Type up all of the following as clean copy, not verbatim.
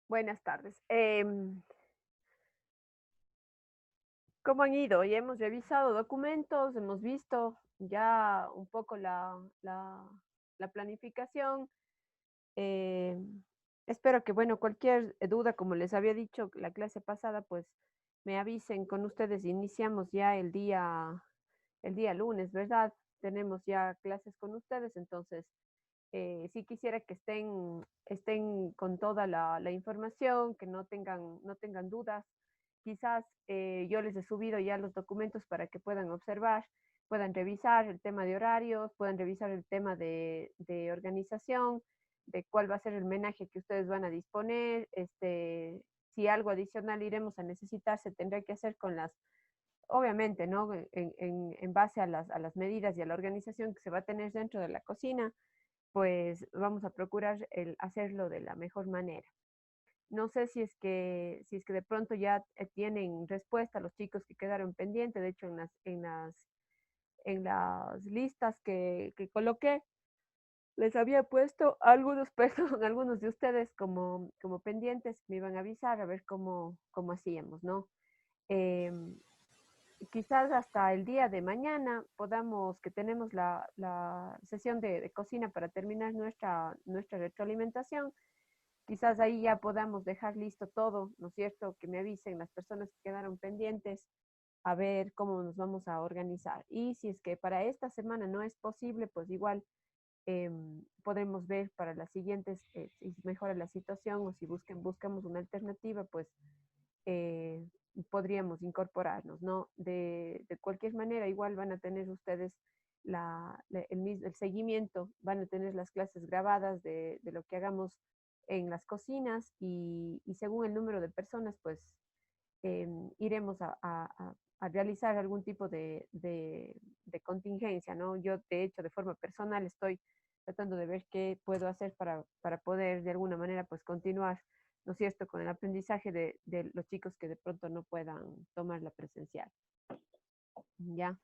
Buenas tardes. ¿Cómo han ido? Ya hemos revisado documentos, hemos visto ya un poco la planificación. Espero que, bueno, cualquier duda, como les había dicho la clase pasada, pues me avisen con ustedes. Iniciamos ya el día lunes, ¿verdad? Tenemos ya clases con ustedes, entonces sí quisiera que estén con toda la información, que no tengan dudas. Quizás yo les he subido ya los documentos para que puedan observar, puedan revisar el tema de horarios, puedan revisar el tema de organización, de cuál va a ser el menaje que ustedes van a disponer. Si algo adicional iremos a necesitar, se tendrá que hacer con obviamente, ¿no? En base a las medidas y a la organización que se va a tener dentro de la cocina, pues vamos a procurar hacerlo de la mejor manera. No sé si es que de pronto ya tienen respuesta los chicos que quedaron pendientes. De hecho, en las listas que coloqué, les había puesto algunos, perdón, algunos de ustedes como pendientes. Me iban a avisar a ver cómo hacíamos, ¿no? Em, Quizás hasta el día de mañana que tenemos la sesión de cocina para terminar nuestra retroalimentación. Quizás ahí ya podamos dejar listo todo, ¿no es cierto? Que me avisen las personas que quedaron pendientes a ver cómo nos vamos a organizar. Y si es que para esta semana no es posible, pues igual podremos ver para las siguientes, si mejora la situación o si buscamos una alternativa, pues eh, podríamos incorporarnos, ¿no? De cualquier manera, igual van a tener ustedes el seguimiento, van a tener las clases grabadas de lo que hagamos en las cocinas y según el número de personas, pues iremos a realizar algún tipo de contingencia, ¿no? Yo, de hecho, de forma personal estoy tratando de ver qué puedo hacer para poder de alguna manera pues continuar, ¿no es cierto?, con el aprendizaje de los chicos que de pronto no puedan tomar la presencial. ¿Ya?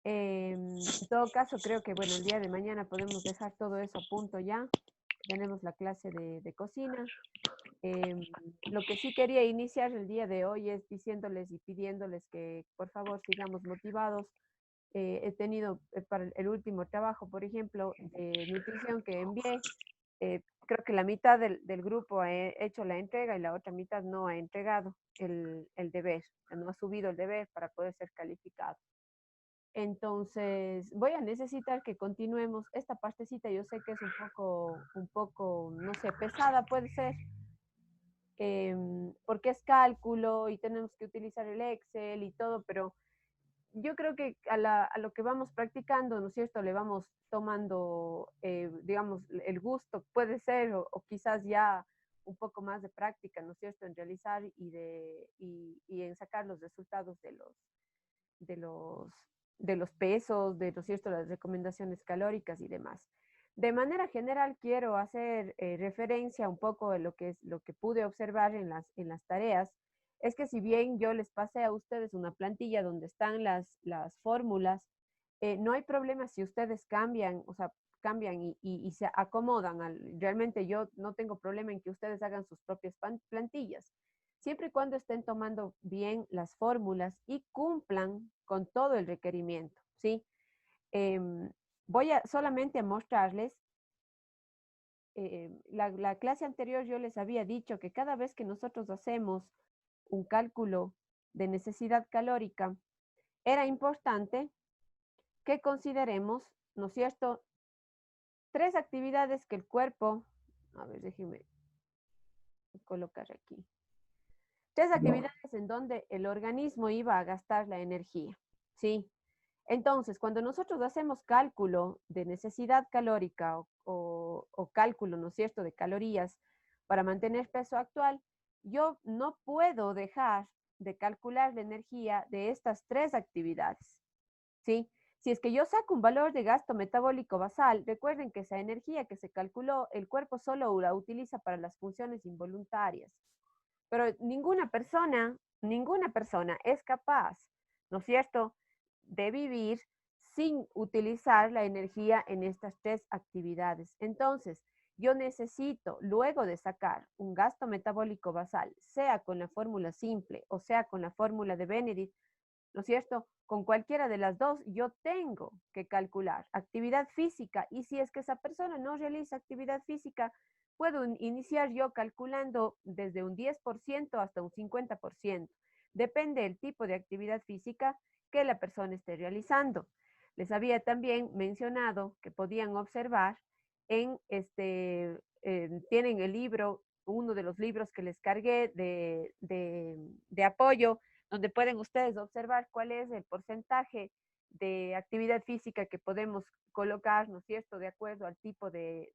En todo caso, creo que, bueno, el día de mañana podemos dejar todo eso a punto ya. Tenemos la clase de cocina. Em, lo que sí quería iniciar el día de hoy es diciéndoles y pidiéndoles que por favor sigamos motivados. He tenido para el último trabajo, por ejemplo, de nutrición que envié, creo que la mitad del grupo ha hecho la entrega y la otra mitad no ha entregado el deber, no ha subido el deber para poder ser calificado. Entonces, voy a necesitar que continuemos esta partecita. Yo sé que es un poco, no sé, pesada puede ser, porque es cálculo y tenemos que utilizar el Excel y todo, pero yo creo que a lo que vamos practicando, ¿no es cierto?, le vamos tomando, digamos, el gusto, puede ser, o quizás ya un poco más de práctica, ¿no es cierto?, en realizar y en sacar los resultados de los, de los pesos, de, ¿no es cierto?, las recomendaciones calóricas y demás. De manera general, quiero hacer referencia un poco de lo que pude observar en las tareas. Es que si bien yo les pasé a ustedes una plantilla donde están las fórmulas, no hay problema si ustedes cambian, o sea, cambian y se acomodan. Realmente yo no tengo problema en que ustedes hagan sus propias plantillas, siempre y cuando estén tomando bien las fórmulas y cumplan con todo el requerimiento, ¿sí? Voy solamente a mostrarles, la clase anterior yo les había dicho que cada vez que nosotros hacemos un cálculo de necesidad calórica, era importante que consideremos, ¿no es cierto?, tres actividades que el cuerpo, a ver, déjenme colocar aquí, tres actividades en donde el organismo iba a gastar la energía, ¿sí? Entonces, cuando nosotros hacemos cálculo de necesidad calórica o cálculo, ¿no es cierto?, de calorías para mantener peso actual, yo no puedo dejar de calcular la energía de estas tres actividades, ¿sí? Si es que yo saco un valor de gasto metabólico basal, recuerden que esa energía que se calculó, el cuerpo solo la utiliza para las funciones involuntarias. Pero ninguna persona es capaz, ¿no es cierto?, de vivir sin utilizar la energía en estas tres actividades. Entonces, yo necesito, luego de sacar un gasto metabólico basal, sea con la fórmula simple o sea con la fórmula de Benedict, ¿no es cierto? Con cualquiera de las dos, yo tengo que calcular actividad física y si es que esa persona no realiza actividad física, puedo iniciar yo calculando desde un 10% hasta un 50%. Depende del tipo de actividad física que la persona esté realizando. Les había también mencionado que podían observar tienen el libro, uno de los libros que les cargué de apoyo, donde pueden ustedes observar cuál es el porcentaje de actividad física que podemos colocar, ¿no es cierto?, de acuerdo al tipo de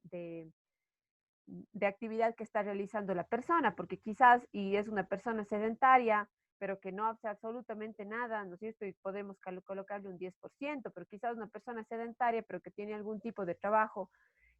actividad que está realizando la persona, porque quizás, y es una persona sedentaria, pero que no hace absolutamente nada, ¿no es cierto? Y podemos colocarle un 10%, pero quizás una persona sedentaria, pero que tiene algún tipo de trabajo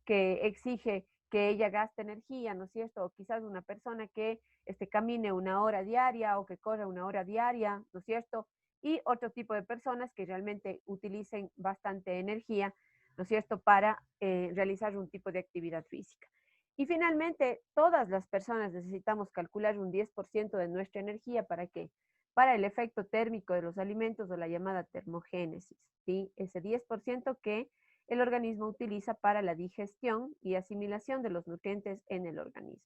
que exige que ella gaste energía, ¿no es cierto? O quizás una persona que camine una hora diaria o que corra una hora diaria, ¿no es cierto? Y otro tipo de personas que realmente utilicen bastante energía, ¿no es cierto?, para realizar un tipo de actividad física. Y finalmente, todas las personas necesitamos calcular un 10% de nuestra energía para qué? Para el efecto térmico de los alimentos o la llamada termogénesis, ¿sí? Ese 10% que el organismo utiliza para la digestión y asimilación de los nutrientes en el organismo.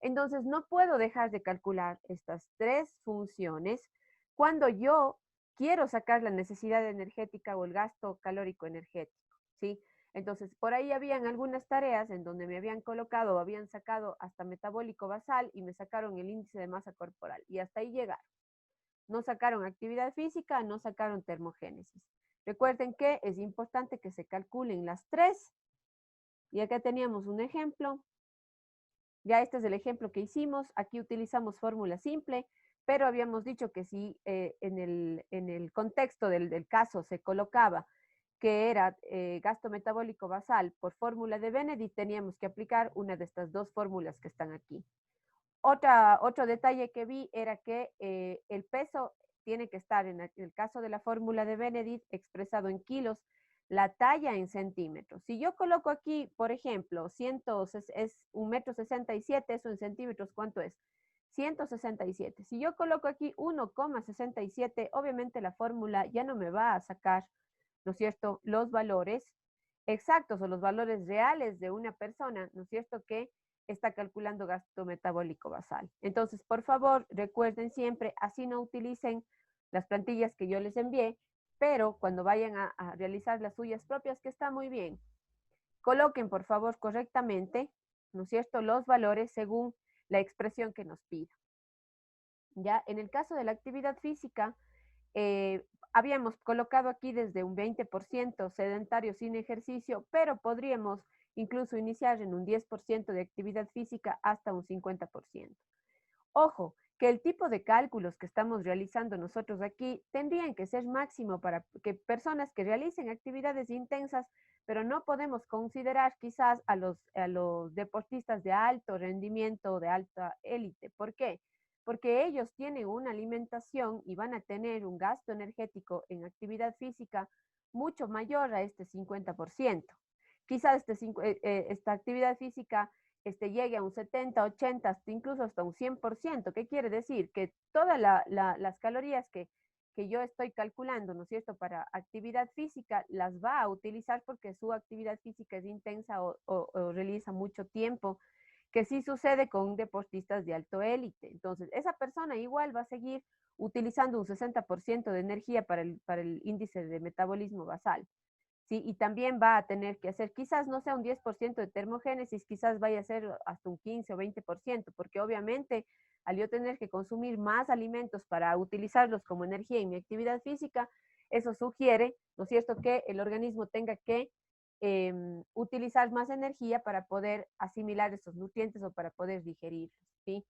Entonces, no puedo dejar de calcular estas tres funciones cuando yo quiero sacar la necesidad energética o el gasto calórico energético, ¿sí? Entonces, por ahí habían algunas tareas en donde me habían colocado o habían sacado hasta metabólico basal y me sacaron el índice de masa corporal y hasta ahí llegaron. No sacaron actividad física, no sacaron termogénesis. Recuerden que es importante que se calculen las tres. Y acá teníamos un ejemplo. Ya este es el ejemplo que hicimos. Aquí utilizamos fórmula simple, pero habíamos dicho que si en el contexto del caso se colocaba que era gasto metabólico basal por fórmula de Benedict, teníamos que aplicar una de estas dos fórmulas que están aquí. Otro detalle que vi era que el peso tiene que estar, en el caso de la fórmula de Benedict, expresado en kilos, la talla en centímetros. Si yo coloco aquí, por ejemplo, es 1,67 m, eso en centímetros, ¿cuánto es? 167. Si yo coloco aquí 1,67, obviamente la fórmula ya no me va a sacar, ¿no es cierto?, los valores exactos o los valores reales de una persona, ¿no es cierto?, que está calculando gasto metabólico basal. Entonces, por favor, recuerden siempre, así no utilicen las plantillas que yo les envié, pero cuando vayan a realizar las suyas propias, que está muy bien, coloquen, por favor, correctamente, ¿no es cierto?, los valores según la expresión que nos pida. Ya, en el caso de la actividad física, habíamos colocado aquí desde un 20% sedentario sin ejercicio, pero podríamos incluso iniciar en un 10% de actividad física hasta un 50%. Ojo, que el tipo de cálculos que estamos realizando nosotros aquí tendrían que ser máximo para que personas que realicen actividades intensas, pero no podemos considerar quizás a los deportistas de alto rendimiento o de alta élite. ¿Por qué? Porque ellos tienen una alimentación y van a tener un gasto energético en actividad física mucho mayor a este 50%. Quizás esta actividad física llegue a un 70, 80, hasta incluso hasta un 100%. ¿Qué quiere decir? Que todas las calorías que yo estoy calculando, ¿no es cierto?, para actividad física, las va a utilizar porque su actividad física es intensa o realiza mucho tiempo, que sí sucede con deportistas de alto élite. Entonces, esa persona igual va a seguir utilizando un 60% de energía para el índice de metabolismo basal. ¿Sí? Y también va a tener que hacer, quizás no sea un 10% de termogénesis, quizás vaya a ser hasta un 15 o 20%, porque obviamente al yo tener que consumir más alimentos para utilizarlos como energía en mi actividad física, eso sugiere, ¿no es cierto?, que el organismo tenga que utilizar más energía para poder asimilar esos nutrientes o para poder digerirlos, ¿sí?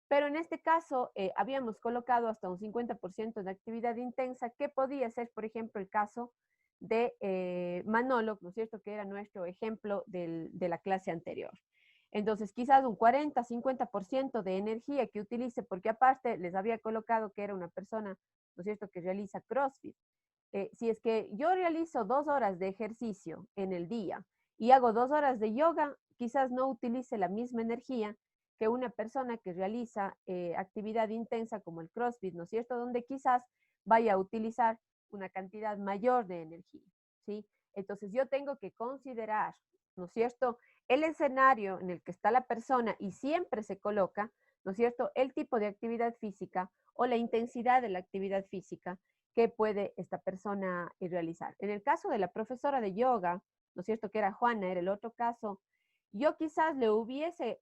Pero en este caso habíamos colocado hasta un 50% de actividad intensa, que podía ser, por ejemplo, el caso de Manolo, ¿no es cierto?, que era nuestro ejemplo de la clase anterior. Entonces, quizás un 40, 50% de energía que utilice, porque aparte les había colocado que era una persona, ¿no es cierto?, que realiza CrossFit. Si es que yo realizo 2 horas de ejercicio en el día y hago 2 horas de yoga, quizás no utilice la misma energía que una persona que realiza actividad intensa como el CrossFit, ¿no es cierto? Donde quizás vaya a utilizar una cantidad mayor de energía, ¿sí? Entonces yo tengo que considerar, ¿no es cierto?, el escenario en el que está la persona y siempre se coloca, ¿no es cierto?, el tipo de actividad física o la intensidad de la actividad física que puede esta persona realizar. En el caso de la profesora de yoga, ¿no es cierto?, que era Juana, era el otro caso, yo quizás le hubiese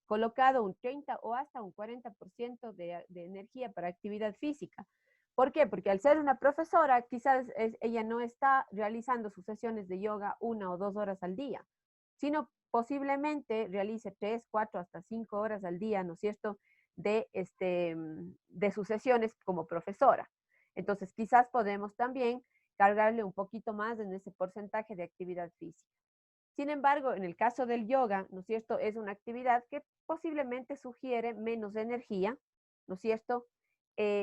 colocado un 30 o hasta un 40% de energía para actividad física. ¿Por qué? Porque al ser una profesora, quizás ella no está realizando sus sesiones de yoga 1 o 2 horas al día, sino posiblemente realice 3, 4, hasta 5 horas al día, ¿no es cierto?, de sus sesiones como profesora. Entonces, quizás podemos también cargarle un poquito más en ese porcentaje de actividad física. Sin embargo, en el caso del yoga, ¿no es cierto?, es una actividad que posiblemente sugiere menos energía, ¿no es cierto?,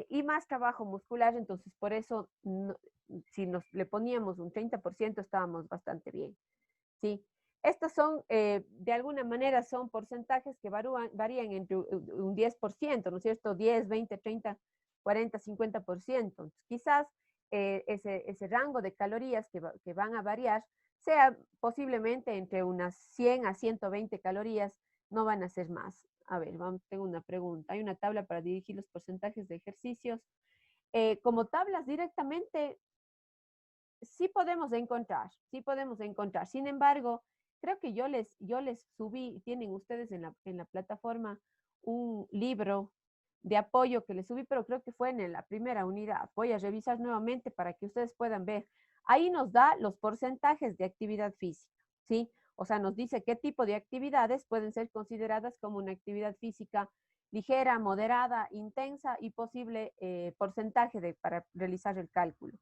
y más trabajo muscular, entonces por eso, no, si le poníamos un 30%, estábamos bastante bien, ¿sí? Estos son, de alguna manera, son porcentajes que varían entre un 10%, ¿no es cierto?, 10, 20, 30, 40, 50%. Entonces, quizás ese rango de calorías que van a variar sea posiblemente entre unas 100 a 120 calorías, no van a ser más. A ver, tengo una pregunta. Hay una tabla para dirigir los porcentajes de ejercicios. Como tablas directamente, sí podemos encontrar, sí podemos encontrar. Sin embargo, creo que yo les subí, tienen ustedes en la plataforma un libro de apoyo que les subí, pero creo que fue en la primera unidad. Voy a revisar nuevamente para que ustedes puedan ver. Ahí nos da los porcentajes de actividad física, ¿sí? O sea, nos dice qué tipo de actividades pueden ser consideradas como una actividad física ligera, moderada, intensa y posible porcentaje para realizar el cálculo.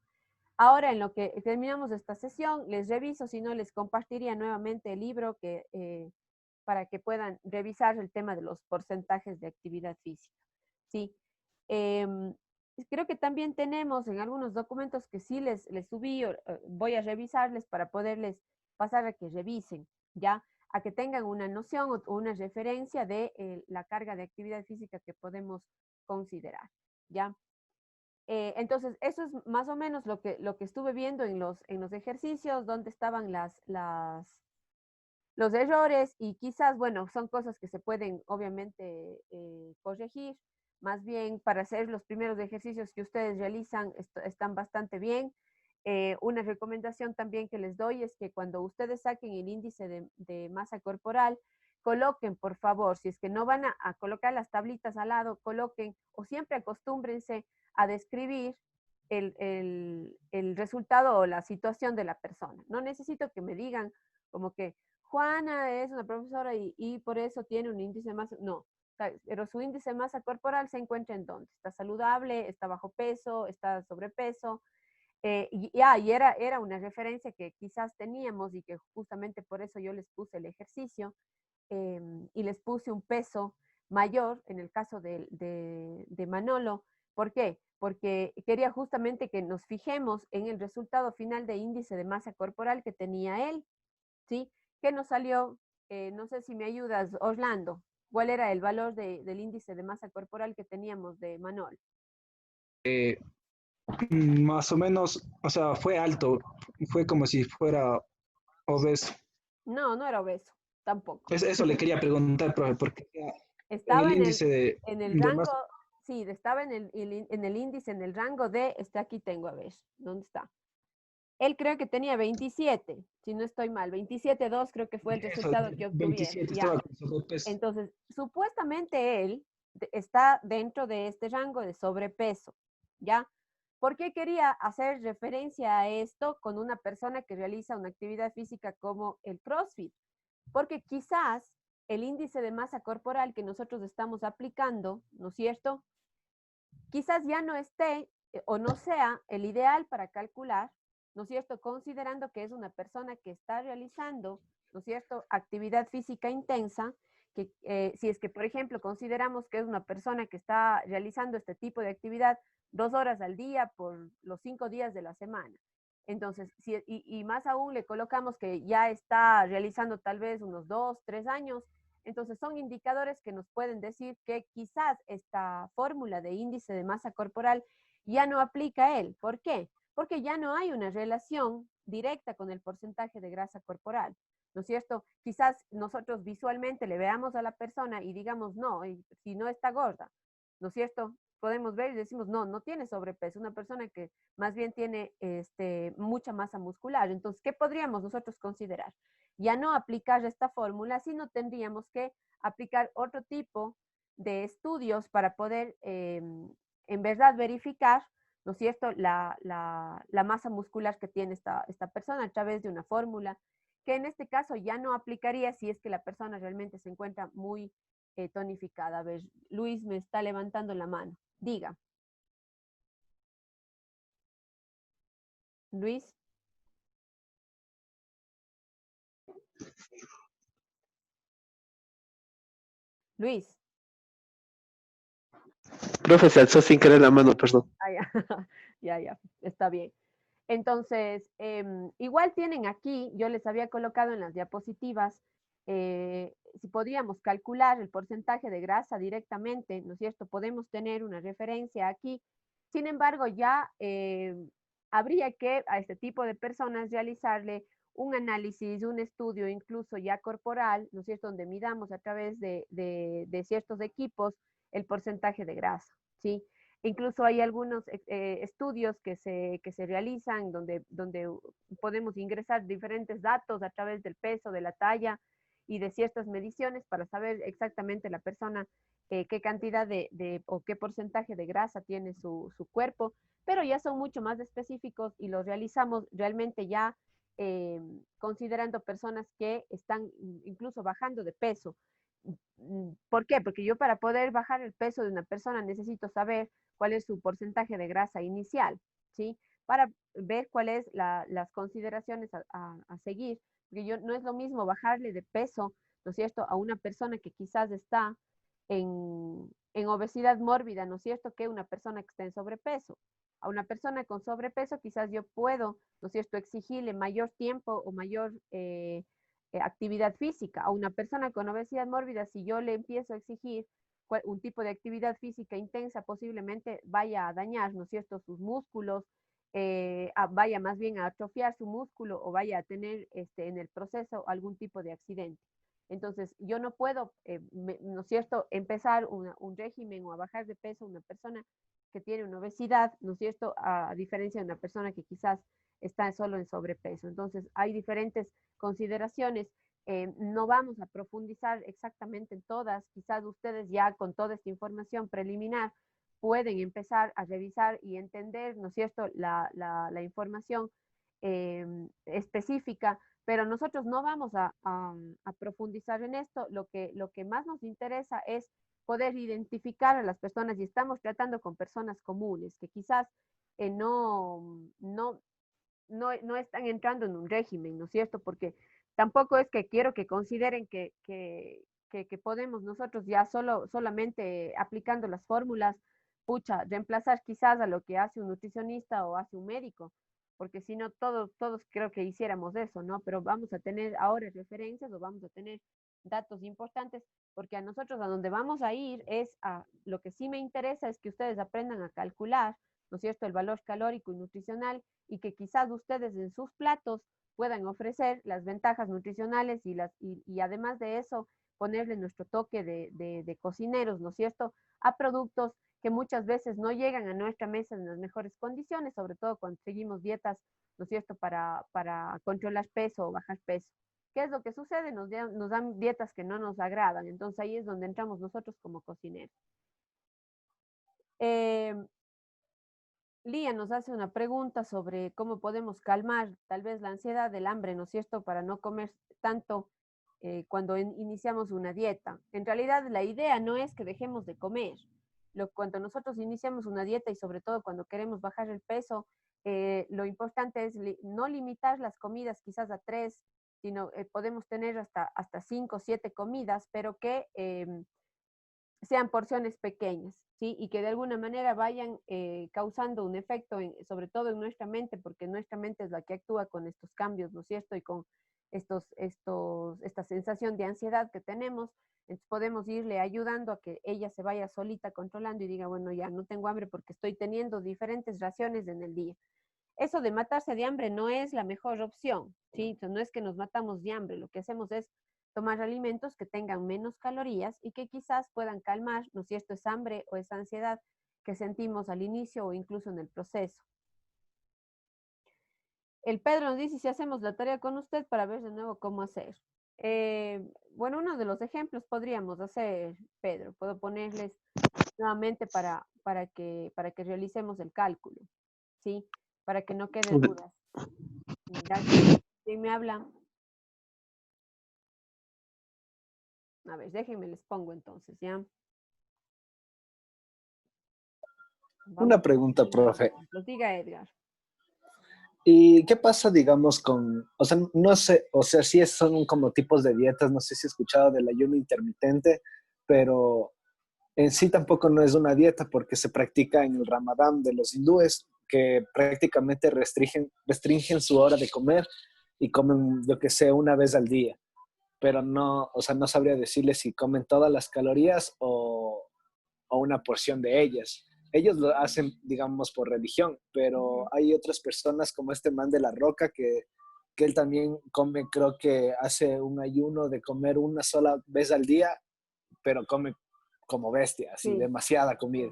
Ahora, en lo que terminamos esta sesión, les reviso, si no, les compartiría nuevamente el libro para que puedan revisar el tema de los porcentajes de actividad física. Sí. Em, Creo que también tenemos en algunos documentos que sí les subí, voy a revisarles para poderles pasar a que revisen, ¿ya? A que tengan una noción o una referencia de la carga de actividad física que podemos considerar, ¿ya? Entonces, eso es más o menos lo que estuve viendo en los ejercicios, donde estaban los errores y quizás, bueno, son cosas que se pueden obviamente corregir. Más bien, para hacer los primeros ejercicios que ustedes realizan, están bastante bien. Una recomendación también que les doy es que cuando ustedes saquen el índice de masa corporal, coloquen, por favor, si es que no van a colocar las tablitas al lado, coloquen o siempre acostúmbrense a describir el resultado o la situación de la persona. No necesito que me digan como que Juana es una profesora y por eso tiene un índice de masa. No, pero su índice de masa corporal se encuentra en dónde. Está saludable, está bajo peso, está sobrepeso. Y era una referencia que quizás teníamos y que justamente por eso yo les puse el ejercicio y les puse un peso mayor en el caso de Manolo. ¿Por qué? Porque quería justamente que nos fijemos en el resultado final de índice de masa corporal que tenía él, ¿sí? ¿Qué nos salió? No sé si me ayudas, Orlando. ¿Cuál era el valor del índice de masa corporal que teníamos de Manol? Más o menos, o sea, fue alto, fue como si fuera obeso. No, no era obeso, tampoco. Eso le quería preguntar, profe, porque en el Estaba índice en el de rango, masa, sí, estaba en el índice, en el rango aquí tengo, a ver, ¿dónde está? Él creo que tenía 27, si no estoy mal, 27,2 creo que fue el eso, resultado que obtuvieron, 27 ya. estaba con sobrepeso. Entonces, supuestamente él está dentro de este rango de sobrepeso, ¿ya? ¿Por qué quería hacer referencia a esto con una persona que realiza una actividad física como el CrossFit? Porque quizás el índice de masa corporal que nosotros estamos aplicando, ¿no es cierto? Quizás ya no esté o no sea el ideal para calcular, ¿no es cierto? Considerando que es una persona que está realizando, ¿no es cierto?, actividad física intensa, que si es que, por ejemplo, consideramos que es una persona que está realizando este tipo de actividad 2 horas al día por los 5 días de la semana. Entonces, y más aún le colocamos que ya está realizando tal vez unos 2, 3 años, entonces son indicadores que nos pueden decir que quizás esta fórmula de índice de masa corporal ya no aplica a él. ¿Por qué? Porque ya no hay una relación directa con el porcentaje de grasa corporal. ¿No es cierto? Quizás nosotros visualmente le veamos a la persona y digamos, no, si no está gorda, ¿no es cierto? Podemos ver y decimos, no, no tiene sobrepeso, una persona que más bien tiene mucha masa muscular. Entonces, ¿qué podríamos nosotros considerar? Ya no aplicar esta fórmula, sino tendríamos que aplicar otro tipo de estudios para poder en verdad verificar, ¿no es cierto?, la masa muscular que tiene esta persona a través de una fórmula, que en este caso ya no aplicaría si es que la persona realmente se encuentra muy tonificada. A ver, Luis me está levantando la mano. Diga, Luis, Luis. Profe, se alzó sin querer la mano, perdón. Ah, ya, ya, está bien. Entonces, igual tienen aquí, yo les había colocado en las diapositivas, si podíamos calcular el porcentaje de grasa directamente, ¿no es cierto? Podemos tener una referencia aquí. Sin embargo, ya habría que a este tipo de personas realizarle un análisis, un estudio incluso ya corporal, ¿no es cierto? Donde midamos a través de ciertos equipos el porcentaje de grasa, ¿sí? Incluso hay algunos estudios que se realizan donde podemos ingresar diferentes datos a través del peso, de la talla y de ciertas mediciones para saber exactamente la persona qué cantidad o qué porcentaje de grasa tiene su cuerpo, pero ya son mucho más específicos y los realizamos realmente ya considerando personas que están incluso bajando de peso. ¿Por qué? Porque yo para poder bajar el peso de una persona necesito saber cuál es su porcentaje de grasa inicial, ¿sí? Para ver cuáles las consideraciones a seguir. Porque yo, no es lo mismo bajarle de peso, ¿no es cierto?, a una persona que quizás está en obesidad mórbida, ¿no es cierto?, que una persona que está en sobrepeso. A una persona con sobrepeso quizás yo puedo, ¿no es cierto?, exigirle mayor tiempo o mayor actividad física. A una persona con obesidad mórbida, si yo le empiezo a exigir un tipo de actividad física intensa, posiblemente vaya a dañar, ¿no es cierto?, sus músculos, vaya más bien a atrofiar su músculo o vaya a tener en el proceso algún tipo de accidente. Entonces, yo no puedo, ¿no es cierto?, empezar un régimen o a bajar de peso a una persona que tiene una obesidad, ¿no es cierto?, a diferencia de una persona que quizás está solo en sobrepeso. Entonces, hay diferentes consideraciones. No vamos a profundizar exactamente en todas. Quizás ustedes ya con toda esta información preliminar pueden empezar a revisar y entender, ¿no es cierto?, la información específica, pero nosotros no vamos a profundizar en esto. Lo que más nos interesa es poder identificar a las personas y estamos tratando con personas comunes que quizás no están entrando en un régimen, ¿no es cierto? Porque tampoco es que quiero que consideren que podemos nosotros ya solamente aplicando las fórmulas, pucha, reemplazar quizás a lo que hace un nutricionista o hace un médico, porque si no, todos creo que hiciéramos eso, ¿no? Pero vamos a tener ahora referencias o vamos a tener datos importantes, porque a nosotros a donde vamos a ir es a lo que sí me interesa es que ustedes aprendan a calcular, ¿no es cierto?, el valor calórico y nutricional y que quizás ustedes en sus platos puedan ofrecer las ventajas nutricionales y además de eso ponerle nuestro toque de cocineros, ¿no es cierto?, a productos que muchas veces no llegan a nuestra mesa en las mejores condiciones, sobre todo cuando seguimos dietas, ¿no es cierto?, para controlar peso o bajar peso. ¿Qué es lo que sucede? Nos dan dietas que no nos agradan, entonces ahí es donde entramos nosotros como cocineros. Eh, Lía nos hace una pregunta sobre cómo podemos calmar tal vez la ansiedad del hambre, ¿no es cierto?, para no comer tanto cuando iniciamos una dieta. En realidad, la idea no es que dejemos de comer. Cuando nosotros iniciamos una dieta y sobre todo cuando queremos bajar el peso, lo importante es no limitar las comidas quizás a 3, sino podemos tener hasta 5 o 7 comidas, pero que sean porciones pequeñas, ¿sí? Y que de alguna manera vayan causando un efecto, sobre todo en nuestra mente, porque nuestra mente es la que actúa con estos cambios, ¿no es cierto? Y con esta sensación de ansiedad que tenemos, entonces podemos irle ayudando a que ella se vaya solita controlando y diga, bueno, ya no tengo hambre porque estoy teniendo diferentes raciones en el día. Eso de matarse de hambre no es la mejor opción, ¿sí? Entonces, no es que nos matamos de hambre, lo que hacemos es tomar alimentos que tengan menos calorías y que quizás puedan calmar, ¿no es cierto?, esa hambre o esa ansiedad que sentimos al inicio o incluso en el proceso. El Pedro nos dice si hacemos la tarea con usted para ver de nuevo cómo hacer. Bueno, uno de los ejemplos podríamos hacer, Pedro, puedo ponerles nuevamente para que realicemos el cálculo, ¿sí? Para que no quede dudas. Ya, ¿quién me habla? A ver, déjenme les pongo entonces, ¿ya? Una Vamos a pregunta, poner los profe. ejemplos. Diga, Edgar. ¿Y qué pasa, digamos, con, o sea, no sé, o sea, sí son como tipos de dietas, no sé si he escuchado del ayuno intermitente, pero en sí tampoco no es una dieta porque se practica en el Ramadán de los hindúes, que prácticamente restringen su hora de comer y comen, yo que sé, una vez al día, pero no, o sea, no sabría decirles si comen todas las calorías o una porción de ellas. Ellos lo hacen, digamos, por religión, pero Ujú. hay otras personas como este man de la Roca que él también come, creo que hace un ayuno de comer una sola vez al día, pero come como bestia, así, Sí, demasiada comida.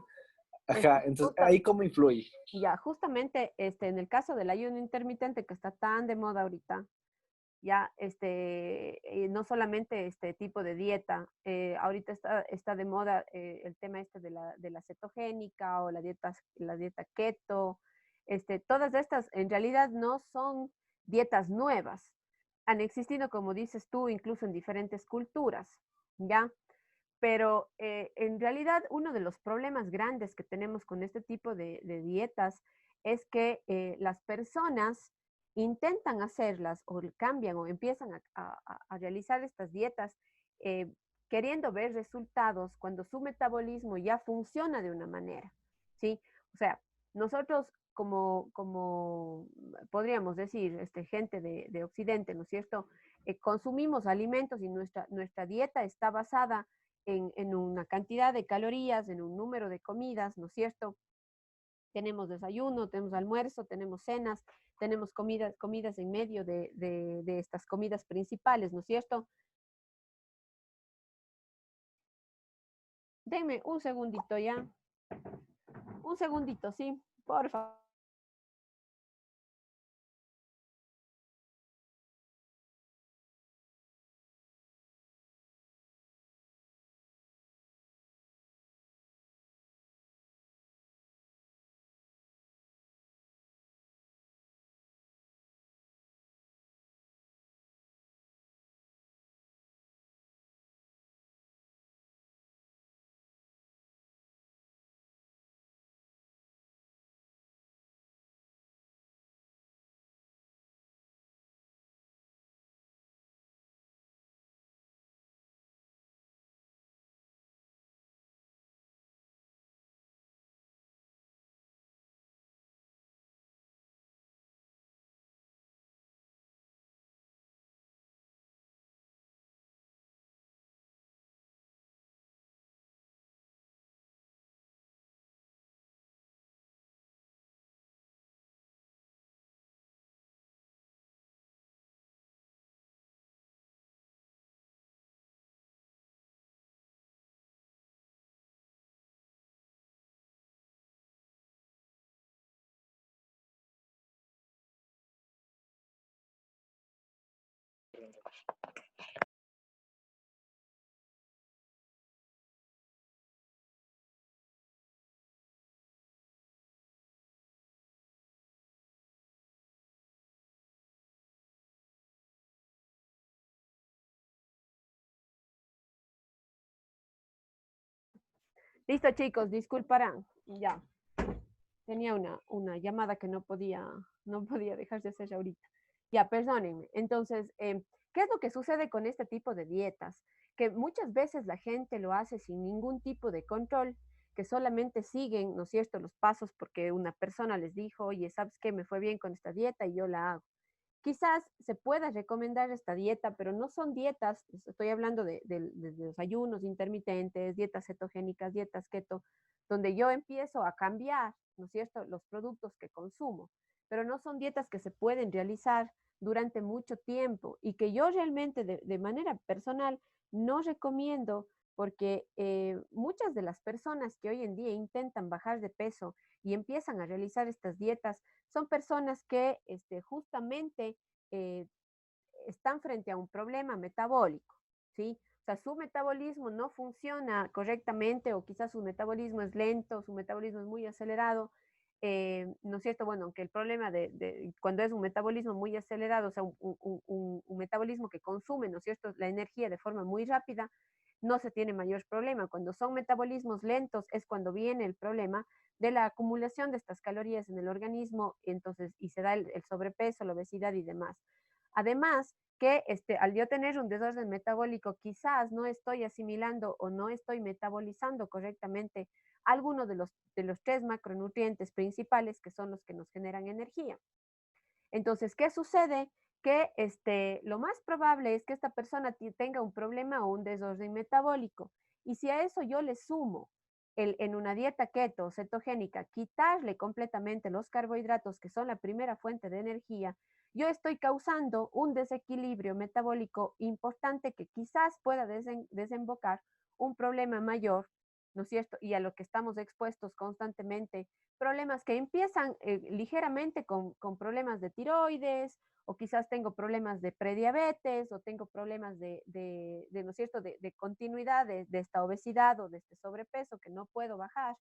es Ajá, entonces, justa- ¿ahí cómo influye? ya, justamente en el caso del ayuno intermitente que está tan de moda ahorita, ya, no solamente este tipo de dieta, ahorita está de moda el tema de la cetogénica o la dieta keto, todas estas en realidad no son dietas nuevas, han existido, como dices tú, incluso en diferentes culturas, ¿ya? Pero en realidad uno de los problemas grandes que tenemos con este tipo de dietas es que las personas intentan hacerlas o cambian o empiezan a realizar estas dietas eh, queriendo ver resultados cuando su metabolismo ya funciona de una manera, ¿sí? O sea, nosotros como podríamos decir, gente de Occidente, ¿no es cierto? Consumimos alimentos y nuestra dieta está basada en una cantidad de calorías, en un número de comidas, ¿no es cierto? Tenemos desayuno, tenemos almuerzo, tenemos cenas, tenemos comidas en medio de estas comidas principales, ¿no es cierto? Denme un segundito ya. Un segundito, sí, por favor. Listo, chicos, disculparán. Ya, tenía una llamada que no podía dejar de hacer ahorita. Ya, perdónenme. Entonces, ¿qué es lo que sucede con este tipo de dietas? que muchas veces la gente lo hace sin ningún tipo de control, que solamente siguen, ¿no es cierto?, los pasos porque una persona les dijo, oye, ¿sabes qué? Me fue bien con esta dieta y yo la hago. Quizás se pueda recomendar esta dieta, pero no son dietas, estoy hablando de los ayunos intermitentes, dietas cetogénicas, dietas keto, donde yo empiezo a cambiar, ¿no es cierto?, los productos que consumo, pero no son dietas que se pueden realizar durante mucho tiempo y que yo realmente de manera personal no recomiendo porque muchas de las personas que hoy en día intentan bajar de peso y empiezan a realizar estas dietas son personas que justamente eh, están frente a un problema metabólico, ¿sí? O sea, su metabolismo no funciona correctamente o quizás su metabolismo es lento, su metabolismo es muy acelerado, ¿no es cierto? Bueno, aunque el problema de cuando es un metabolismo muy acelerado, o sea, un metabolismo que consume, ¿no es cierto?, la energía de forma muy rápida, no se tiene mayor problema. Cuando son metabolismos lentos es cuando viene el problema de la acumulación de estas calorías en el organismo, entonces, y se da el sobrepeso, la obesidad y demás. Además, que al yo tener un desorden metabólico, quizás no estoy asimilando o no estoy metabolizando correctamente algunos de los tres macronutrientes principales que son los que nos generan energía. Entonces, ¿qué sucede? Que lo más probable es que esta persona tenga un problema o un desorden metabólico. Y si a eso yo le sumo en una dieta keto o cetogénica, quitarle completamente los carbohidratos, que son la primera fuente de energía, yo estoy causando un desequilibrio metabólico importante que quizás pueda desembocar un problema mayor, ¿no es cierto? Y a lo que estamos expuestos constantemente, problemas que empiezan ligeramente con problemas de tiroides, o quizás tengo problemas de prediabetes, o tengo problemas ¿no es cierto?, de continuidad de esta obesidad o de este sobrepeso que no puedo bajar.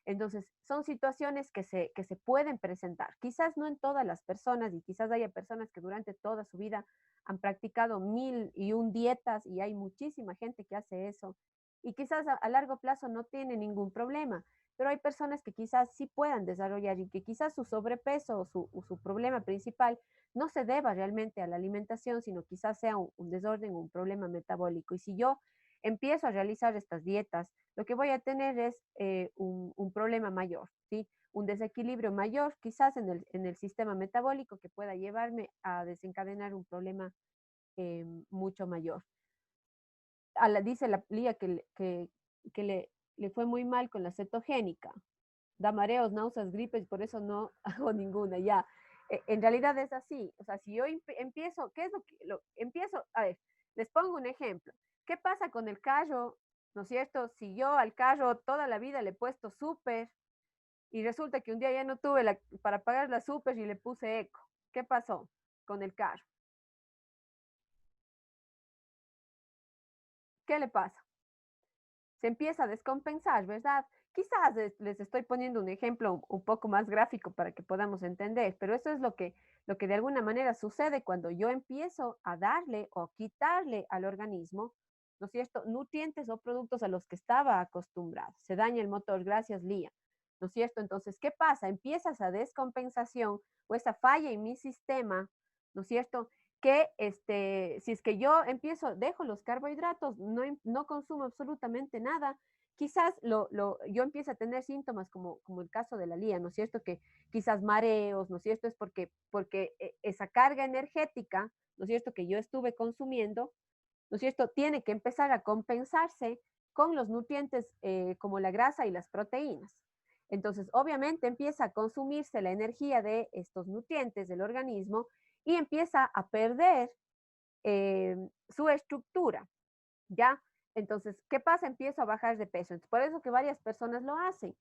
Entonces, son situaciones que se pueden presentar. Quizás no en todas las personas y quizás haya personas que durante toda su vida han practicado 1001 dietas y hay muchísima gente que hace eso. Y quizás a largo plazo no tiene ningún problema, pero hay personas que quizás sí puedan desarrollar y que quizás su sobrepeso o su problema principal no se deba realmente a la alimentación, sino quizás sea un desorden, un problema metabólico. Y si yo empiezo a realizar estas dietas, lo que voy a tener es un problema mayor, ¿sí? Un desequilibrio mayor, quizás en el sistema metabólico que pueda llevarme a desencadenar un problema mucho mayor. Dice la Lía que le fue muy mal con la cetogénica, da mareos, náuseas, gripes, por eso no hago ninguna, ya. En realidad es así, o sea, si yo empiezo, ¿qué es empiezo? A ver, les pongo un ejemplo. ¿Qué pasa con el carro? ¿No es cierto? Si yo al carro toda la vida le he puesto súper y resulta que un día ya no tuve para pagar la súper y le puse eco. ¿Qué pasó con el carro? ¿Qué le pasa? Se empieza a descompensar, ¿verdad? Quizás les estoy poniendo un ejemplo un poco más gráfico para que podamos entender, pero eso es lo que de alguna manera sucede cuando yo empiezo a darle o quitarle al organismo, ¿no es cierto?, nutrientes o productos a los que estaba acostumbrado. Se daña el motor, gracias Lía, ¿no es cierto? Entonces, ¿qué pasa? Empieza esa descompensación o esa falla en mi sistema, ¿no es cierto?, que si es que yo dejo los carbohidratos, no consumo absolutamente nada, quizás yo empiezo a tener síntomas como el caso de la Lía, ¿no es cierto? Que quizás mareos, ¿no es cierto? Es porque esa carga energética, ¿no es cierto?, que yo estuve consumiendo, ¿no es cierto?, tiene que empezar a compensarse con los nutrientes como la grasa y las proteínas. Entonces, obviamente empieza a consumirse la energía de estos nutrientes del organismo y empieza a perder su estructura, ¿ya? Entonces, ¿qué pasa? Empiezo a bajar de peso. Entonces, por eso que varias personas lo hacen,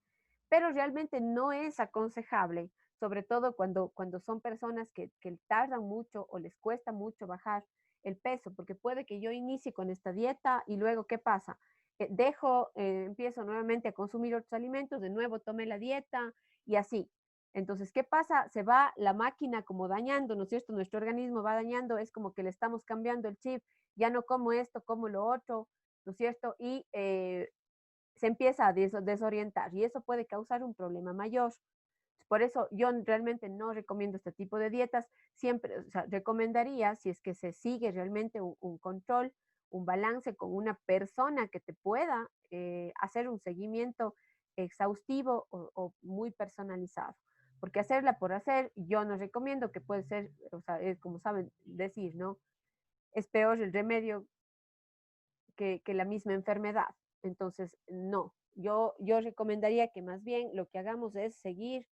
pero realmente no es aconsejable, sobre todo cuando son personas que tardan mucho o les cuesta mucho bajar el peso, porque puede que yo inicie con esta dieta y luego, ¿qué pasa? Empiezo nuevamente a consumir otros alimentos, de nuevo tomé la dieta y así. Entonces, ¿qué pasa? Se va la máquina como dañando, ¿no es cierto? Nuestro organismo va dañando, es como que le estamos cambiando el chip, ya no como esto, como lo otro, ¿no es cierto? Y se empieza a desorientar y eso puede causar un problema mayor. Por eso yo realmente no recomiendo este tipo de dietas. Siempre, o sea, recomendaría, si es que se sigue realmente un control, un balance con una persona que te pueda hacer un seguimiento exhaustivo o muy personalizado. Porque hacerla por hacer, yo no recomiendo, que puede ser, o sea, como saben decir, ¿no? Es peor el remedio que la misma enfermedad. Entonces, no, yo recomendaría que más bien lo que hagamos es seguir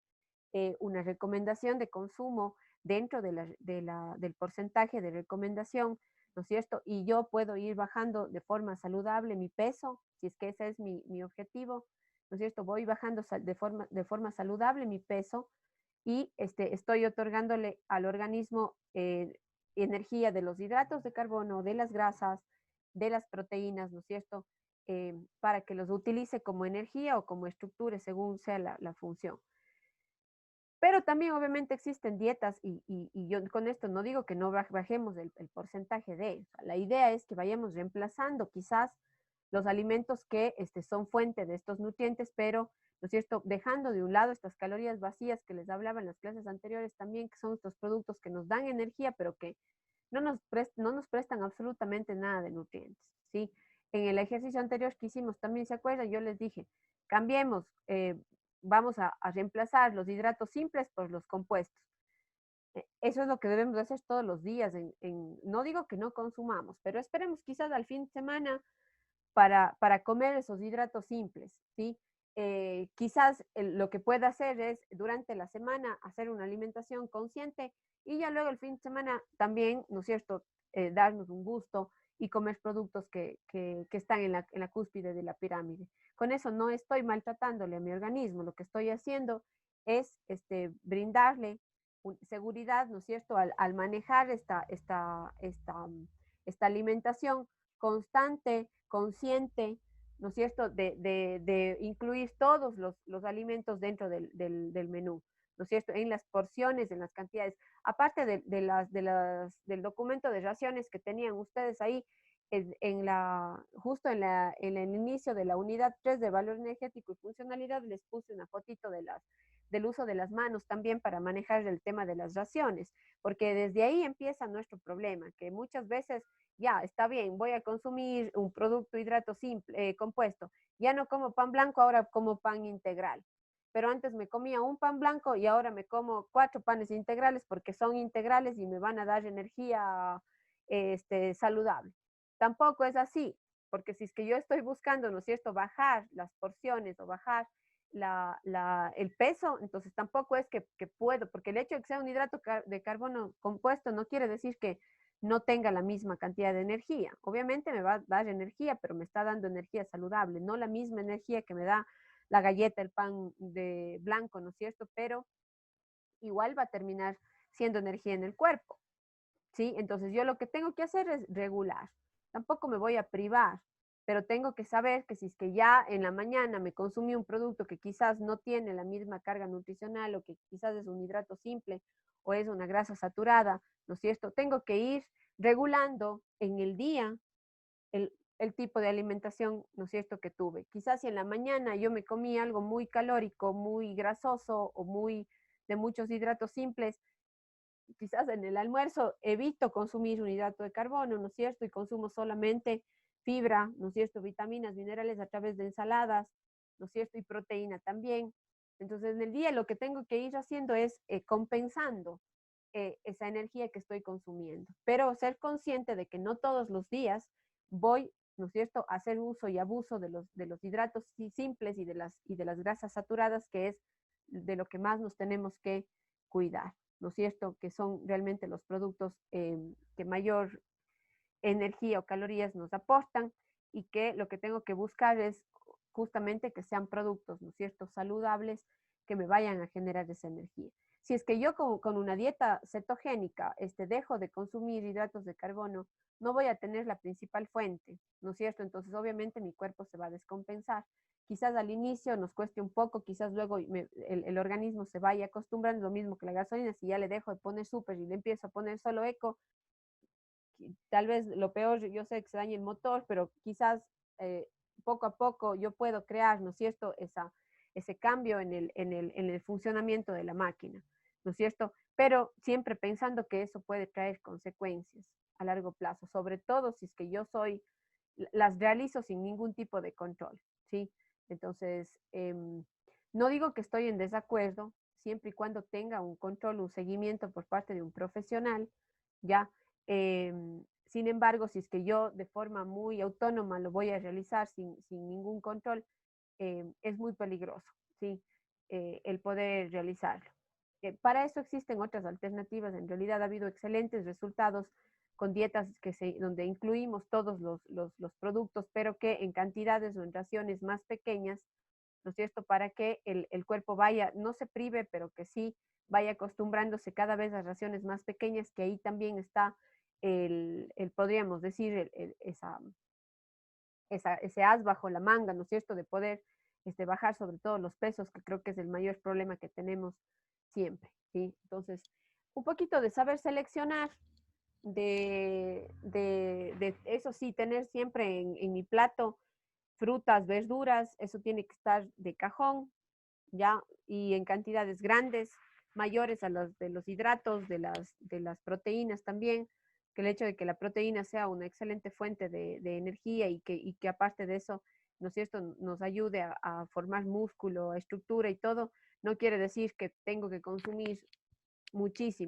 una recomendación de consumo dentro del porcentaje de recomendación, ¿no es cierto? Y yo puedo ir bajando de forma saludable mi peso, si es que ese es mi objetivo, ¿no es cierto? Voy bajando de forma saludable mi peso y estoy otorgándole al organismo energía de los hidratos de carbono, de las grasas, de las proteínas, ¿no es cierto? Para que los utilice como energía o como estructura según sea la función. Pero también obviamente existen dietas y yo con esto no digo que no bajemos el porcentaje de, o sea, la idea es que vayamos reemplazando quizás los alimentos que son fuente de estos nutrientes, pero, ¿no es cierto?, dejando de un lado estas calorías vacías que les hablaba en las clases anteriores también, que son estos productos que nos dan energía, pero que no nos prestan absolutamente nada de nutrientes, ¿sí? En el ejercicio anterior que hicimos también, ¿se acuerdan? Yo les dije, cambiemos, vamos a reemplazar los hidratos simples por los compuestos. Eso es lo que debemos hacer todos los días. No digo que no consumamos, pero esperemos quizás al fin de semana para comer esos hidratos simples, ¿sí? Quizás lo que pueda hacer es durante la semana hacer una alimentación consciente y ya luego el fin de semana también, ¿no es cierto?, darnos un gusto y comer productos que están en la cúspide de la pirámide. Con eso no estoy maltratándole a mi organismo, lo que estoy haciendo es brindarle seguridad, ¿no es cierto?, al manejar esta alimentación constante, consciente, ¿no es cierto?, de incluir todos los alimentos dentro del menú, ¿no es cierto?, en las porciones, en las cantidades. Aparte del documento de raciones que tenían ustedes ahí, justo en el inicio de la unidad 3 de valor energético y funcionalidad, les puse una fotito del uso de las manos también para manejar el tema de las raciones, porque desde ahí empieza nuestro problema, que muchas veces ya está bien, voy a consumir un producto hidrato simple, compuesto, ya no como pan blanco, ahora como pan integral. Pero antes me comía un pan blanco y ahora me como 4 panes integrales porque son integrales y me van a dar energía saludable. Tampoco es así, porque si es que yo estoy buscando, ¿no es cierto?, bajar las porciones o bajar el peso, entonces tampoco es que puedo, porque el hecho de que sea un hidrato de carbono compuesto no quiere decir que no tenga la misma cantidad de energía. Obviamente me va a dar energía, pero me está dando energía saludable, no la misma energía que me da la galleta, el pan de blanco, ¿no es cierto? Pero igual va a terminar siendo energía en el cuerpo, ¿sí? Entonces yo lo que tengo que hacer es regular. Tampoco me voy a privar, pero tengo que saber que si es que ya en la mañana me consumí un producto que quizás no tiene la misma carga nutricional o que quizás es un hidrato simple o es una grasa saturada, ¿no es cierto? Tengo que ir regulando en el día el tipo de alimentación, ¿no es cierto?, que tuve. Quizás si en la mañana yo me comí algo muy calórico, muy grasoso o de muchos hidratos simples, quizás en el almuerzo evito consumir un hidrato de carbono, ¿no es cierto? Y consumo solamente fibra, ¿no es cierto? Vitaminas, minerales a través de ensaladas, ¿no es cierto? Y proteína también. Entonces, en el día lo que tengo que ir haciendo es compensando esa energía que estoy consumiendo, pero ser consciente de que no todos los días voy, ¿no es cierto?, a hacer uso y abuso de los hidratos simples y de las grasas saturadas, que es de lo que más nos tenemos que cuidar, ¿no es cierto?, que son realmente los productos que mayor energía o calorías nos aportan y que lo que tengo que buscar es justamente que sean productos, ¿no es cierto?, saludables, que me vayan a generar esa energía. Si es que yo con una dieta cetogénica dejo de consumir hidratos de carbono, no voy a tener la principal fuente, ¿no es cierto? Entonces, obviamente, mi cuerpo se va a descompensar. Quizás al inicio nos cueste un poco, quizás luego el organismo se vaya acostumbrando, lo mismo que la gasolina, si ya le dejo de poner súper y le empiezo a poner solo eco, tal vez lo peor, yo sé que se daña el motor, pero quizás poco a poco yo puedo crear, ¿no es cierto?, ese cambio en el funcionamiento de la máquina, ¿no es cierto? Pero siempre pensando que eso puede traer consecuencias. a largo plazo, sobre todo si es que yo las realizo sin ningún tipo de control, ¿sí? Entonces, no digo que estoy en desacuerdo, siempre y cuando tenga un control, un seguimiento por parte de un profesional, ¿ya? Sin embargo, si es que yo de forma muy autónoma lo voy a realizar sin ningún control, es muy peligroso, ¿sí? El poder realizarlo. Para eso existen otras alternativas. En realidad ha habido excelentes resultados con dietas donde incluimos todos los productos, pero que en cantidades o en raciones más pequeñas, ¿no es cierto? Para que el cuerpo vaya, no se prive, pero que sí vaya acostumbrándose cada vez a raciones más pequeñas, que ahí también está podríamos decir, ese as bajo la manga, ¿no es cierto? De poder bajar sobre todo los pesos, que creo que es el mayor problema que tenemos siempre, ¿sí? Entonces, un poquito de saber seleccionar, de eso sí, tener siempre en mi plato frutas, verduras, eso tiene que estar de cajón, ¿ya? Y en cantidades grandes, mayores a los de los hidratos, de las proteínas también, que el hecho de que la proteína sea una excelente fuente de energía y que aparte de eso, ¿no es cierto?, nos ayude a formar músculo, a estructura y todo, no quiere decir que tengo que consumir muchísimo.